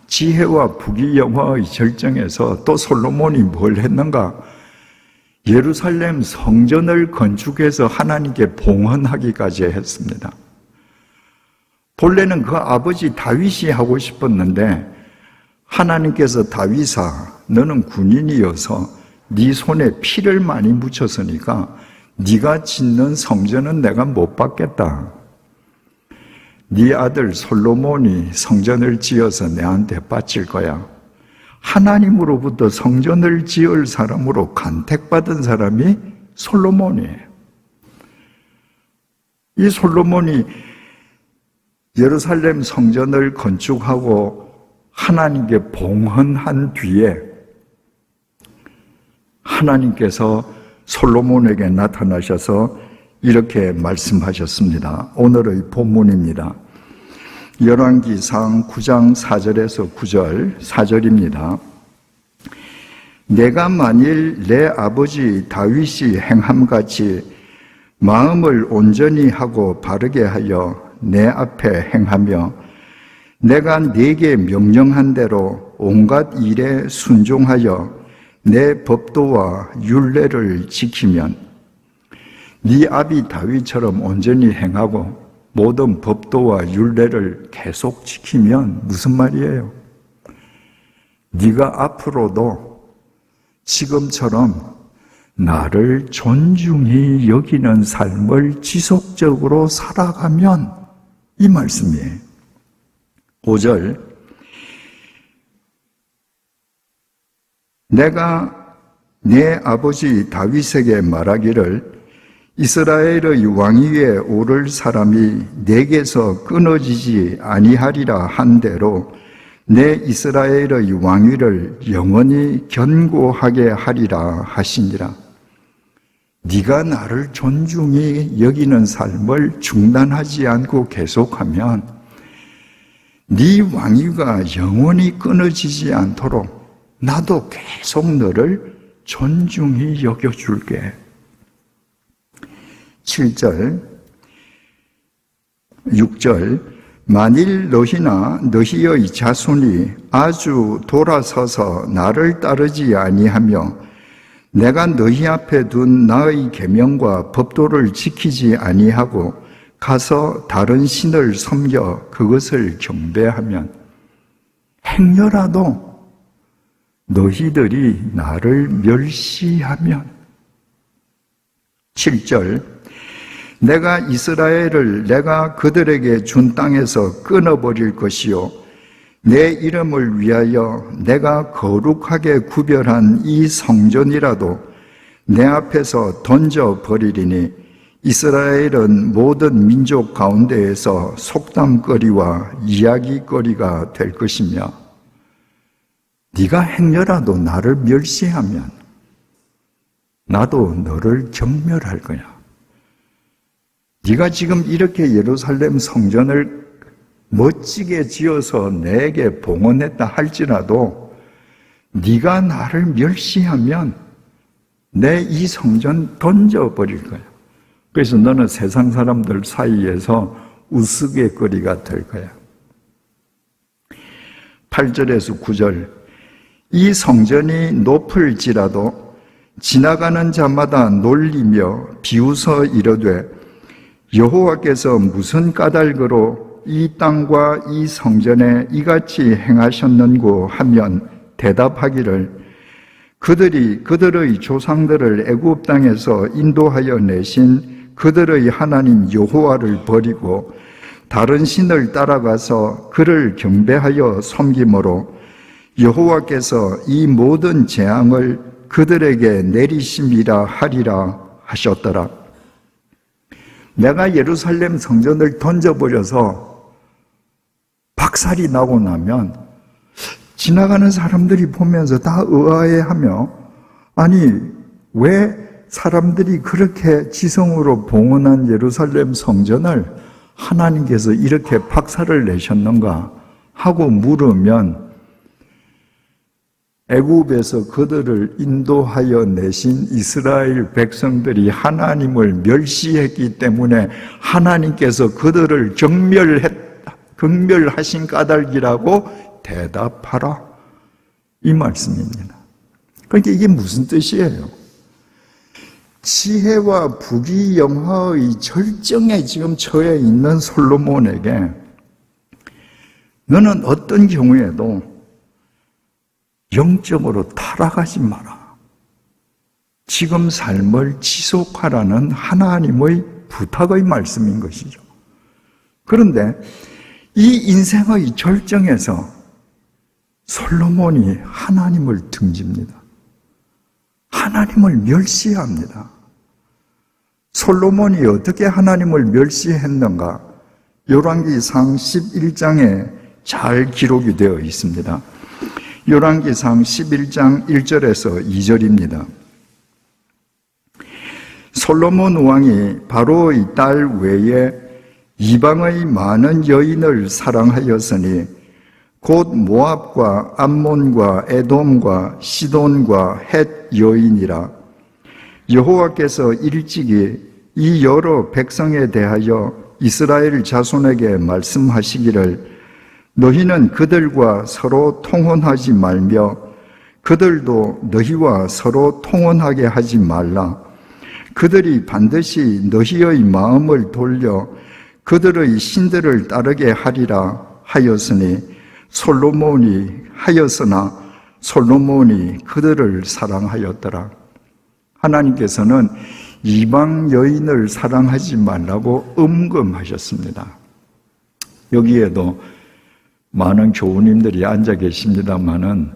지혜와 부귀영화의 절정에서 또 솔로몬이 뭘 했는가? 예루살렘 성전을 건축해서 하나님께 봉헌하기까지 했습니다. 본래는 그 아버지 다윗이 하고 싶었는데 하나님께서 다윗아, 너는 군인이어서 네 손에 피를 많이 묻혔으니까 네가 짓는 성전은 내가 못 받겠다. 네 아들 솔로몬이 성전을 지어서 내한테 바칠 거야. 하나님으로부터 성전을 지을 사람으로 간택받은 사람이 솔로몬이에요. 이 솔로몬이 예루살렘 성전을 건축하고 하나님께 봉헌한 뒤에 하나님께서 솔로몬에게 나타나셔서 이렇게 말씀하셨습니다. 오늘의 본문입니다. 열왕기상 9장 4절에서 9절 4절입니다. 내가 만일 내 아버지 다윗이 행함같이 마음을 온전히 하고 바르게 하여 내 앞에 행하며 내가 네게 명령한 대로 온갖 일에 순종하여 내 법도와 율례를 지키면 네 아비 다윗처럼 온전히 행하고 모든 법도와 율례를 계속 지키면 무슨 말이에요? 네가 앞으로도 지금처럼 나를 존중히 여기는 삶을 지속적으로 살아가면 이 말씀이에요. 5절 내가 내 아버지 다윗에게 말하기를 이스라엘의 왕위에 오를 사람이 내게서 끊어지지 아니하리라 한 대로 내 이스라엘의 왕위를 영원히 견고하게 하리라 하시니라. 네가 나를 존중히 여기는 삶을 중단하지 않고 계속하면 네 왕위가 영원히 끊어지지 않도록 나도 계속 너를 존중히 여겨줄게. 7절, 6절 만일 너희나 너희의 자손이 아주 돌아서서 나를 따르지 아니하며 내가 너희 앞에 둔 나의 계명과 법도를 지키지 아니하고 가서 다른 신을 섬겨 그것을 경배하면 행여라도 너희들이 나를 멸시하면 7절 내가 이스라엘을 내가 그들에게 준 땅에서 끊어버릴 것이요 내 이름을 위하여 내가 거룩하게 구별한 이 성전이라도 내 앞에서 던져버리리니 이스라엘은 모든 민족 가운데에서 속담거리와 이야기거리가 될 것이며 네가 행여라도 나를 멸시하면 나도 너를 경멸할 거야. 네가 지금 이렇게 예루살렘 성전을 멋지게 지어서 내게 봉헌했다 할지라도 네가 나를 멸시하면 내 이 성전 던져버릴 거야. 그래서 너는 세상 사람들 사이에서 우스갯거리가 될 거야. 8절에서 9절 이 성전이 높을지라도 지나가는 자마다 놀리며 비웃어 이르되 여호와께서 무슨 까닭으로 이 땅과 이 성전에 이같이 행하셨는고 하면 대답하기를 그들이 그들의 조상들을 애굽 땅에서 인도하여 내신 그들의 하나님 여호와를 버리고 다른 신을 따라가서 그를 경배하여 섬김으로 여호와께서 이 모든 재앙을 그들에게 내리심이라 하리라 하셨더라. 내가 예루살렘 성전을 던져버려서 박살이 나고 나면 지나가는 사람들이 보면서 다 의아해하며 아니 왜 사람들이 그렇게 지성으로 봉헌한 예루살렘 성전을 하나님께서 이렇게 박살을 내셨는가 하고 물으면 애굽에서 그들을 인도하여 내신 이스라엘 백성들이 하나님을 멸시했기 때문에 하나님께서 그들을 경멸하신 까닭이라고 대답하라. 이 말씀입니다. 그러니까 이게 무슨 뜻이에요? 지혜와 부귀영화의 절정에 지금 처해 있는 솔로몬에게 너는 어떤 경우에도 영적으로 타락하지 마라. 지금 삶을 지속하라는 하나님의 부탁의 말씀인 것이죠. 그런데 이 인생의 절정에서 솔로몬이 하나님을 등집니다. 하나님을 멸시합니다. 솔로몬이 어떻게 하나님을 멸시했는가? 열왕기상 11장에 잘 기록이 되어 있습니다. 열왕기상 11장 1절에서 2절입니다. 솔로몬 왕이 바로의 딸 외에 이방의 많은 여인을 사랑하였으니 곧 모압과 암몬과 에돔과 시돈과 헷 여인이라. 여호와께서 일찍이 이 여러 백성에 대하여 이스라엘 자손에게 말씀하시기를 너희는 그들과 서로 통혼하지 말며 그들도 너희와 서로 통혼하게 하지 말라. 그들이 반드시 너희의 마음을 돌려 그들의 신들을 따르게 하리라 하였으니 하였으나 솔로몬이 그들을 사랑하였더라. 하나님께서는 이방 여인을 사랑하지 말라고 음금하셨습니다. 여기에도 많은 교우님들이 앉아 계십니다마는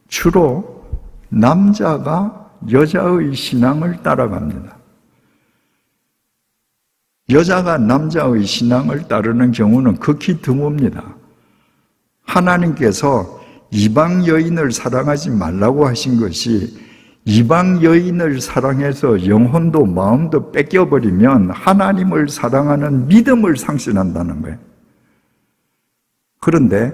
주로 남자가 여자의 신앙을 따라갑니다. 여자가 남자의 신앙을 따르는 경우는 극히 드뭅니다. 하나님께서 이방 여인을 사랑하지 말라고 하신 것이 이방 여인을 사랑해서 영혼도 마음도 뺏겨버리면 하나님을 사랑하는 믿음을 상실한다는 거예요. 그런데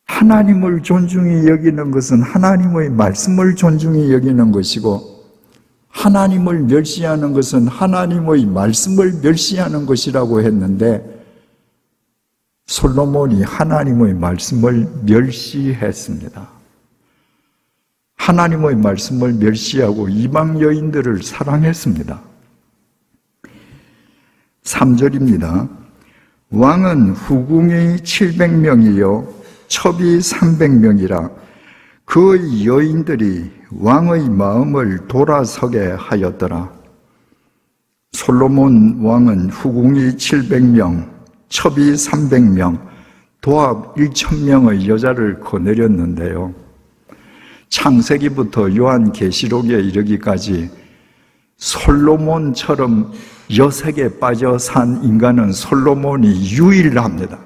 하나님을 존중히 여기는 것은 하나님의 말씀을 존중히 여기는 것이고 하나님을 멸시하는 것은 하나님의 말씀을 멸시하는 것이라고 했는데 솔로몬이 하나님의 말씀을 멸시했습니다. 하나님의 말씀을 멸시하고 이방 여인들을 사랑했습니다. 3절입니다. 왕은 후궁이 700명이요 첩이 300명이라 그의 여인들이 왕의 마음을 돌아서게 하였더라. 솔로몬 왕은 후궁이 700명, 첩이 300명, 도합 1000명의 여자를 거느렸는데요. 창세기부터 요한계시록에 이르기까지 솔로몬처럼 여색에 빠져 산 인간은 솔로몬이 유일합니다.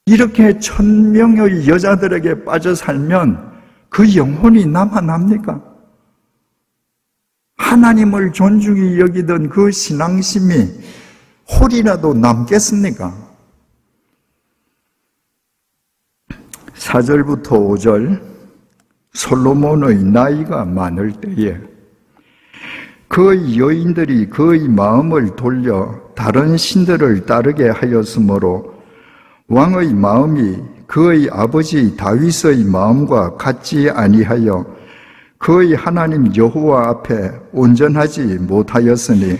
이렇게 1000명의 여자들에게 빠져 살면 그 영혼이 남아납니까? 하나님을 존중히 여기던 그 신앙심이 홀이라도 남겠습니까? 4절부터 5절 솔로몬의 나이가 많을 때에 그의 여인들이 그의 마음을 돌려 다른 신들을 따르게 하였으므로 왕의 마음이 그의 아버지 다윗의 마음과 같지 아니하여 그의 하나님 여호와 앞에 온전하지 못하였으니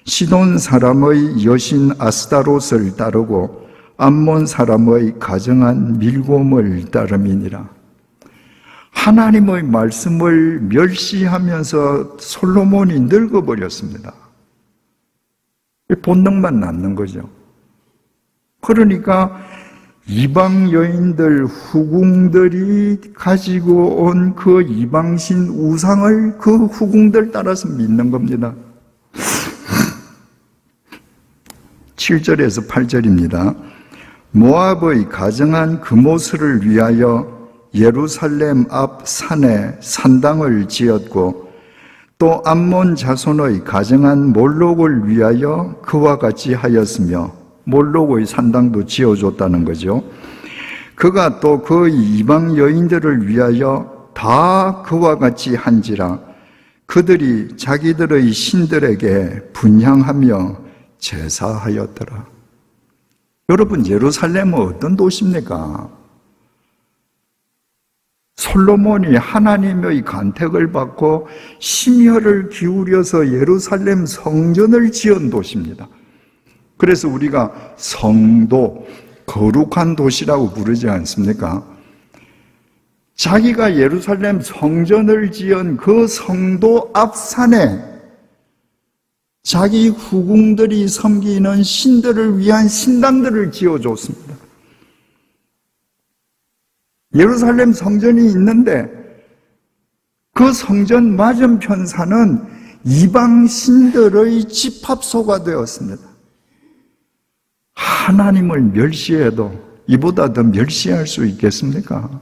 시돈 사람의 여신 아스타롯을 따르고 암몬 사람의 가정한 밀곰을 따름이니라. 하나님의 말씀을 멸시하면서 솔로몬이 늙어버렸습니다. 본능만 남는 거죠. 그러니까 이방 여인들, 후궁들이 가지고 온 그 이방신 우상을 그 후궁들 따라서 믿는 겁니다. 7절에서 8절입니다. 모압의 가정한 그모스를 위하여 예루살렘 앞 산에 산당을 지었고 또 암몬 자손의 가정한 몰록을 위하여 그와 같이 하였으며 몰록의 산당도 지어줬다는 거죠. 그가 또 그 이방 여인들을 위하여 다 그와 같이 한지라 그들이 자기들의 신들에게 분향하며 제사하였더라. 여러분, 예루살렘은 어떤 도시입니까? 솔로몬이 하나님의 간택을 받고 심혈을 기울여서 예루살렘 성전을 지은 도시입니다. 그래서 우리가 성도, 거룩한 도시라고 부르지 않습니까? 자기가 예루살렘 성전을 지은 그 성도 앞산에 자기 후궁들이 섬기는 신들을 위한 신당들을 지어줬습니다. 예루살렘 성전이 있는데 그 성전 맞은편 산은 이방 신들의 집합소가 되었습니다. 하나님을 멸시해도 이보다 더 멸시할 수 있겠습니까?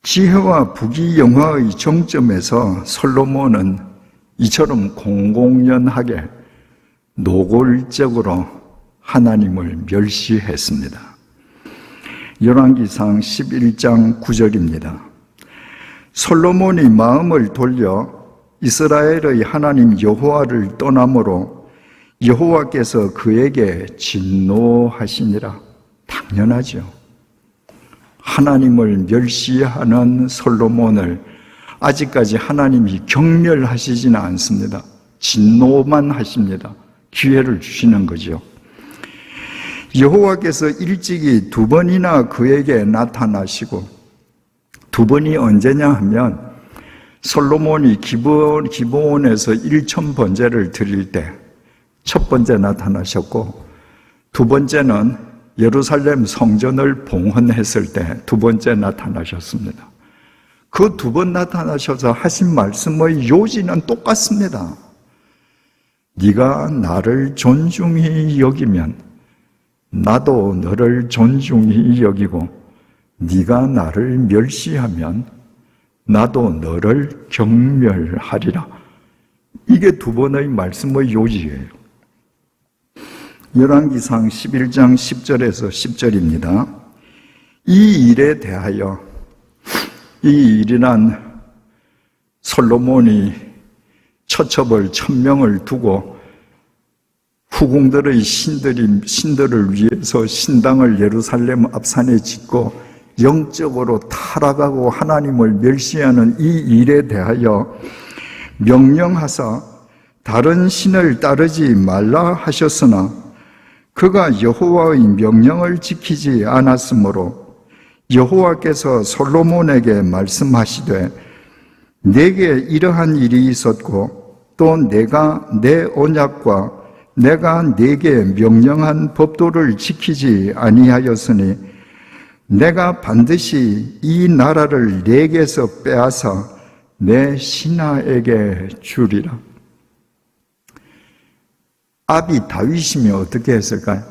지혜와 부귀영화의 정점에서 솔로몬은 이처럼 공공연하게 노골적으로 하나님을 멸시했습니다. 열왕기상 11장 9절입니다. 솔로몬이 마음을 돌려 이스라엘의 하나님 여호와를 떠남으로 여호와께서 그에게 진노하시니라. 당연하죠. 하나님을 멸시하는 솔로몬을 아직까지 하나님이 경멸하시지는 않습니다. 진노만 하십니다. 기회를 주시는 거죠. 여호와께서 일찍이 2번이나 그에게 나타나시고, 2번이 언제냐 하면 솔로몬이 기브온에서 1000번제를 드릴 때 첫 번째 나타나셨고, 2번째는 예루살렘 성전을 봉헌했을 때 2번째 나타나셨습니다. 그 2번 나타나셔서 하신 말씀의 요지는 똑같습니다. 네가 나를 존중히 여기면 나도 너를 존중히 여기고, 네가 나를 멸시하면 나도 너를 경멸하리라. 이게 2번의 말씀의 요지예요. 열왕기상 11장 10절에서 10절입니다. 이 일에 대하여, 이 일이란 솔로몬이 처첩을 1000명을 두고 후궁들의 신들을 위해서 신당을 예루살렘 앞산에 짓고 영적으로 타락하고 하나님을 멸시하는 이 일에 대하여 명령하사 다른 신을 따르지 말라 하셨으나 그가 여호와의 명령을 지키지 않았으므로 여호와께서 솔로몬에게 말씀하시되 내게 이러한 일이 있었고 또 내가 내 언약과 내가 네게 명령한 법도를 지키지 아니하였으니 내가 반드시 이 나라를 네게서 빼앗아 내 신하에게 주리라. 아비 다윗이면 어떻게 했을까요?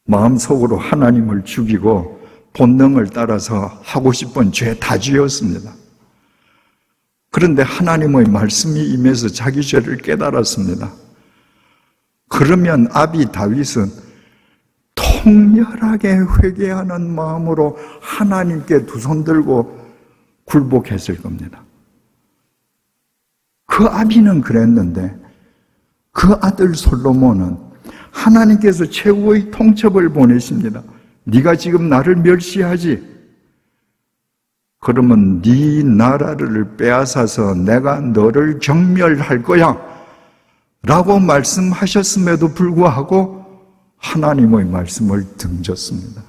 마음속으로 하나님을 죽이고 본능을 따라서 하고 싶은 죄 다 지었습니다. 그런데 하나님의 말씀이 임해서 자기 죄를 깨달았습니다. 그러면 아비 다윗은 통렬하게 회개하는 마음으로 하나님께 두 손 들고 굴복했을 겁니다. 그 아비는 그랬는데 그 아들 솔로몬은 하나님께서 최후의 통첩을 보내십니다. 네가 지금 나를 멸시하지? 그러면 네 나라를 빼앗아서 내가 너를 경멸할 거야 라고 말씀하셨음에도 불구하고 하나님의 말씀을 등졌습니다.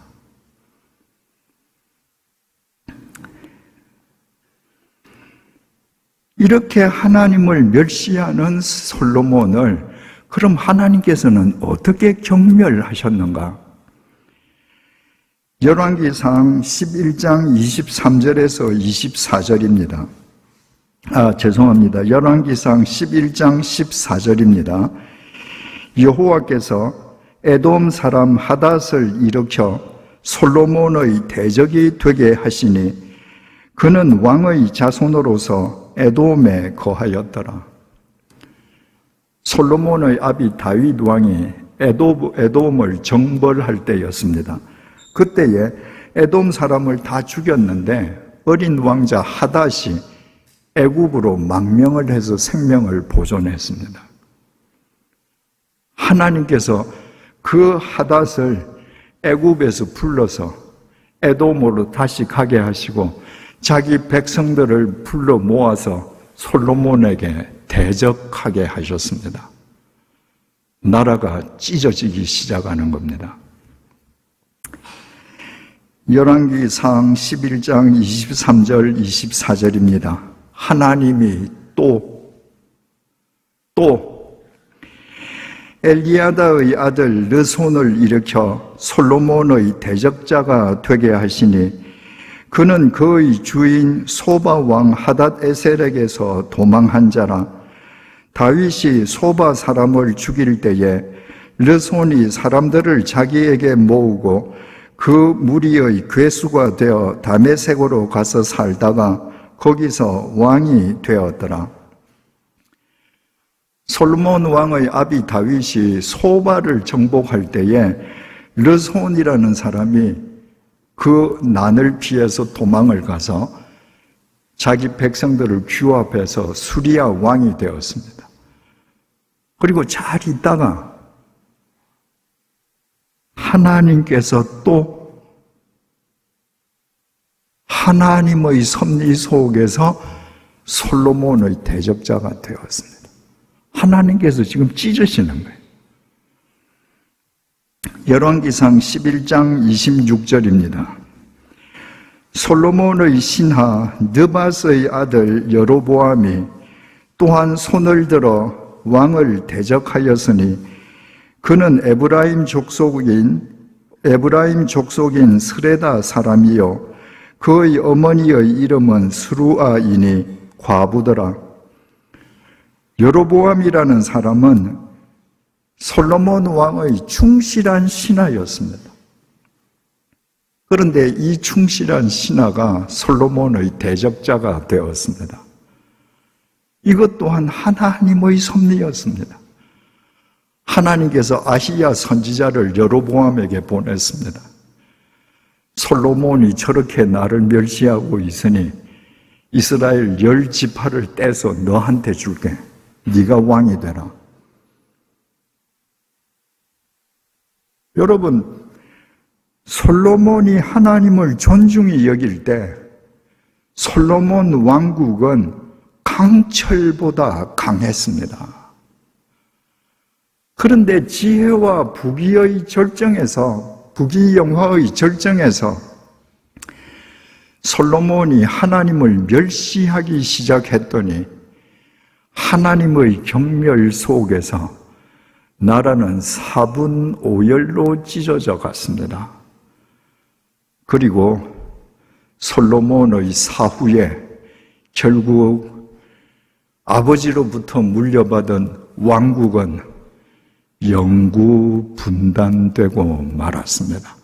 이렇게 하나님을 멸시하는 솔로몬을 그럼 하나님께서는 어떻게 경멸하셨는가? 열왕기상 11장 23절에서 24절입니다. 열왕기상 11장 14절입니다. 여호와께서 에돔 사람 하닷을 일으켜 솔로몬의 대적이 되게 하시니 그는 왕의 자손으로서 에돔에 거하였더라. 솔로몬의 아비 다윗 왕이 에돔을 정벌할 때였습니다. 그때에 에돔 사람을 다 죽였는데 어린 왕자 하닷이 애굽으로 망명을 해서 생명을 보존했습니다. 하나님께서 그 하닷을 애굽에서 불러서 에돔으로 다시 가게 하시고 자기 백성들을 불러 모아서 솔로몬에게 대적하게 하셨습니다. 나라가 찢어지기 시작하는 겁니다. 열왕기상 11장 23절 24절입니다. 하나님이 또 엘리야다의 아들 르손을 일으켜 솔로몬의 대적자가 되게 하시니 그는 그의 주인 소바 왕 하닷 에셀에게서 도망한 자라. 다윗이 소바 사람을 죽일 때에 르손이 사람들을 자기에게 모으고 그 무리의 괴수가 되어 다메섹으로 가서 살다가 거기서 왕이 되었더라. 솔로몬 왕의 아비 다윗이 소바를 정복할 때에 르손이라는 사람이 그 난을 피해서 도망을 가서 자기 백성들을 규합해서 수리아 왕이 되었습니다. 그리고 잘 있다가 하나님께서 또 하나님의 섭리 속에서 솔로몬의 대적자가 되었습니다. 하나님께서 지금 찢으시는 거예요. 열왕기상 11장 26절입니다. 솔로몬의 신하 느밧의 아들 여로보암이 또한 손을 들어 왕을 대적하였으니 그는 에브라임 족속인 스레다 사람이요 그의 어머니의 이름은 스루아이니 과부더라. 여로보암이라는 사람은 솔로몬 왕의 충실한 신하였습니다. 그런데 이 충실한 신하가 솔로몬의 대적자가 되었습니다. 이것 또한 하나님의 섭리였습니다. 하나님께서 아히야 선지자를 여로보암에게 보냈습니다. 솔로몬이 저렇게 나를 멸시하고 있으니 이스라엘 10지파를 떼서 너한테 줄게. 네가 왕이 되라. 여러분, 솔로몬이 하나님을 존중히 여길 때 솔로몬 왕국은 강철보다 강했습니다. 그런데 지혜와 부귀영화의 절정에서 솔로몬이 하나님을 멸시하기 시작했더니 하나님의 경멸 속에서 나라는 4분 5열로 찢어져 갔습니다. 그리고 솔로몬의 사후에 결국 아버지로부터 물려받은 왕국은 영구 분단되고 말았습니다.